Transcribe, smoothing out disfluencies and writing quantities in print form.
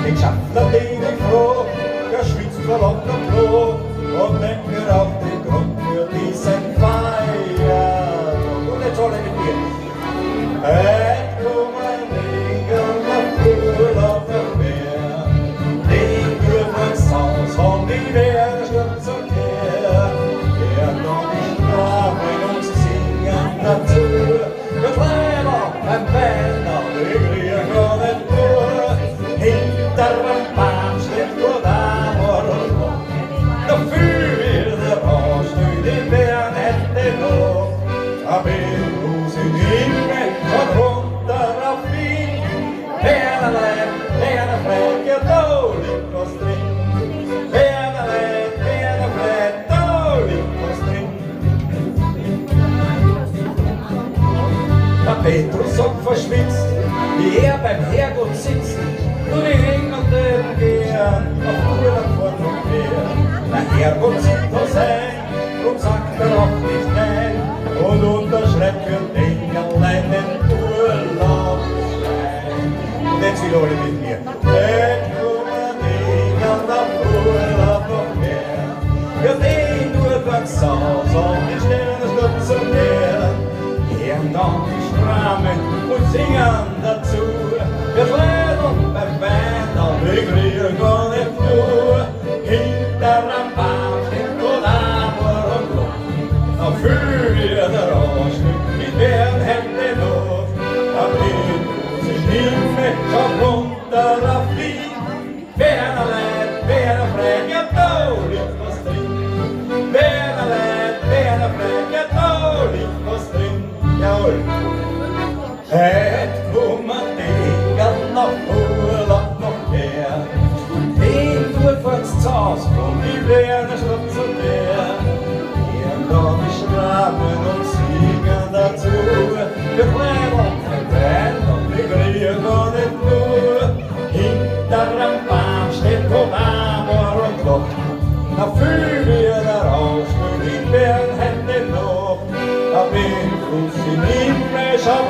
Ich schaff da den ich froh, der schwitzt vor Locken und Klo und denkt mir auf den Grund für diesen Feier. Und jetzt alle mit mir. Kommen Regeln nach Urlaub nach Wean. Den Geburtstagshaus von die Wean stürzt und her. Wir noch nicht Rahmen und singen dazu. Wir tränen ein Bänder, wir kriegen gar nicht nur. Hinter dem Baum steht Weanabua und nach. Da fühl wir der Rausch durch die Wean hätte noch. Aber ich in Himmel und runter auf Wean. Weanabua, Weanabua, da liegt was drin. Weanabua, Weanabua, da liegt was drin. Der Petrus hat verschwitzt, wie er beim Herrgott sitzt. Nur die Hängenden gehen auf Urlaub fort und her. Der Herrgott sieht das ein und sagt er auch nicht nein. Und unterschreibt für den alleinen Urlaubsschein. Und jetzt wieder alle mit mir. Kommen Engel nach Urlaub noch mehr. Ja, den Urlaubshaus und die Sterne stürzen her. Gehen dann die Rahmen und singen dazu. Wir fliegen beim Wean, wir kriegen gar nicht nur. Hinter am Baum steht Weanabua und noch. Da fühl wir der Rausch, mit Wean hätte noch. Aber ich in Himmel, schau runter auf Wean. Weanabua, Weanabua, ja da liegt was drin. Weanabua, Weanabua, ja da liegt was drin. Jawohl. Kommen Engel nach Urlaub noch mehr. Den Durchfahrtshaus und die Wean stürzt und her. Gehen da die Rahmen und singen dazu. Wir bleiben ein Wean und wir kriegen gar nicht nur. Hinter am Baum steht Weanabua und noch. Da fühl wir der Rausch, nur die Wean hätte noch. Da bin ich in Himmel, schau